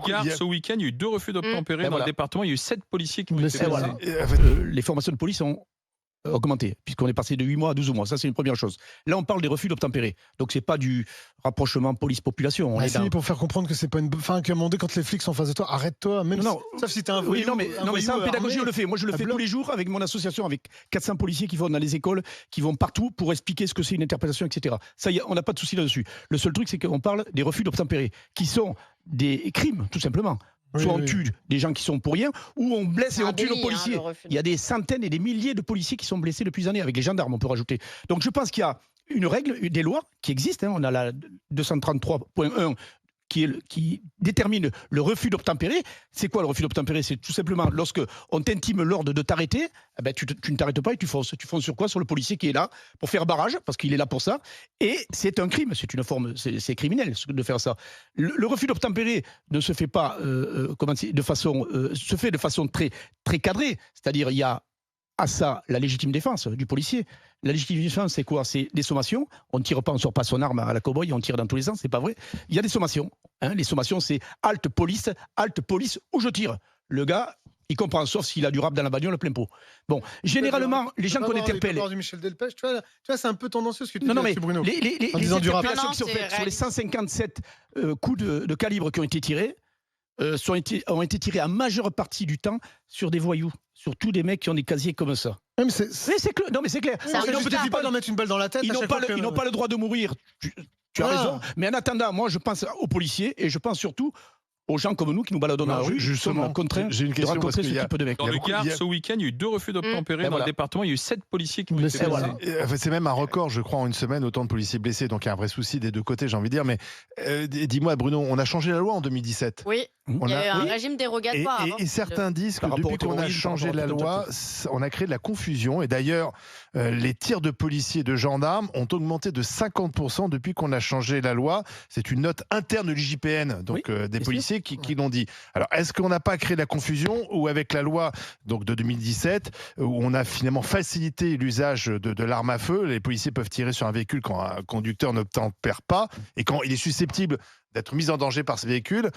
Gard, ce week-end, il y a eu 2 refus d'obtempérer dans le département. Il y a eu 7 policiers qui ont été blessés. Voilà. Les formations de police ont augmenté, puisqu'on est passé de 8 mois à 12 mois. Ça, c'est une première chose. Là, on parle des refus d'obtempérer. Donc, c'est pas du rapprochement police-population. Pour faire comprendre que c'est pas une. Enfin, qu'à un moment donné, quand les flics sont en face de toi, arrête-toi. Même sauf si t'es un voyou. Oui, non, mais ça, en pédagogie, on le fait. Moi, je le fais bloc. tous les jours avec mon association, avec 400 policiers qui vont dans les écoles, qui vont partout pour expliquer ce que c'est une interpellation, etc. Ça, on n'a pas de souci là-dessus. Le seul truc, c'est qu'on parle des refus d'obtempérer, qui sont des crimes, tout simplement. Soit on tue des gens qui sont pour rien, ou on blesse et on tue nos policiers. Il y a des centaines et des milliers de policiers qui sont blessés depuis des années, avec les gendarmes, on peut rajouter. Donc je pense qu'il y a une règle, des lois qui existent. On a la 233.1 qui détermine le refus d'obtempérer. C'est quoi le refus d'obtempérer? C'est tout simplement lorsque on t'intime l'ordre de t'arrêter, tu ne t'arrêtes pas et tu fonces. Tu fonces sur quoi? Sur le policier qui est là pour faire barrage, parce qu'il est là pour ça. Et c'est un crime, c'est une forme, c'est criminel de faire ça. Le refus d'obtempérer ne se fait pas se fait de façon très, très cadrée. C'est-à-dire, il y a à ça la légitime défense du policier. La légitime défense, c'est quoi? C'est des sommations. On ne tire pas, on ne sort pas son arme à la cow-boy, on tire dans tous les sens, c'est pas vrai. Il y a des sommations. Les sommations, c'est halte police, ou je tire. Le gars, il comprend, sauf s'il a du rap dans la bagnole plein pot. Bon, généralement, les gens qu'on interpelle. Du Michel Delpech, tu vois, c'est un peu tendancieux ce que tu dis, Bruno. Les interpellations qui sont faites sur les 157 coups de calibre qui ont été tirés, ont été tirés en majeure partie du temps sur des voyous, surtout des mecs qui ont des casiers comme ça. Mais c'est clair. Non, mais c'est clair. Ils n'ont peut-être pas d'en mettre une balle dans la tête. Ils n'ont pas le droit de mourir. Tu as raison. Mais en attendant, moi, je pense aux policiers et je pense surtout aux gens comme nous qui nous baladons dans la rue, justement, contraints de rencontrer ce type de mecs. Dans le Gard, ce week-end, il y a eu 2 refus d'obtempérer dans le département. Il y a eu 7 policiers qui ont été blessés. C'est même un record, je crois, en une semaine, autant de policiers blessés. Donc il y a un vrai souci des deux côtés, j'ai envie de dire. Mais dis-moi, Bruno, on a changé la loi en 2017. Oui. Il y a eu un régime dérogatoire. Et certains disent que depuis qu'on a changé la loi, on a créé de la confusion. Et d'ailleurs, les tirs de policiers et de gendarmes ont augmenté de 50% depuis qu'on a changé la loi. C'est une note interne de l'IJPN, donc des policiers qui l'ont dit. Alors, est-ce qu'on n'a pas créé de la confusion ou avec la loi donc, de 2017, où on a finalement facilité l'usage de l'arme à feu, les policiers peuvent tirer sur un véhicule quand un conducteur n'obtempère pas et quand il est susceptible d'être mis en danger par ce véhicule.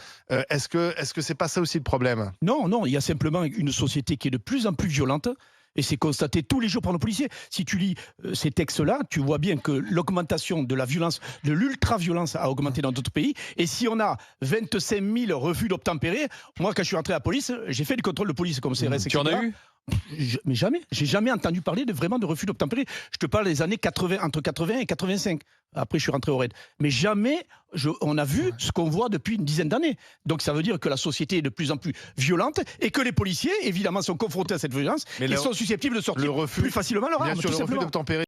Est-ce que c'est pas ça aussi le problème? Non, il y a simplement une société qui est de plus en plus violente. Et c'est constaté tous les jours par nos policiers. Si tu lis ces textes-là, tu vois bien que l'augmentation de la violence, de l'ultra-violence a augmenté dans d'autres pays. Et si on a 25 000 refus d'obtempérer, moi, quand je suis rentré à la police, j'ai fait des contrôles de police comme CRS, etc. Tu en as eu? Mais jamais. J'ai jamais entendu parler vraiment de refus d'obtempérer. Je te parle des années 80, entre 80 et 85. Après, je suis rentré au RAID. Mais jamais on a vu ce qu'on voit depuis une dizaine d'années. Donc, ça veut dire que la société est de plus en plus violente et que les policiers, évidemment, sont confrontés à cette violence et sont susceptibles de sortir plus facilement leur arme. Bien sûr, le refus d'obtempérer.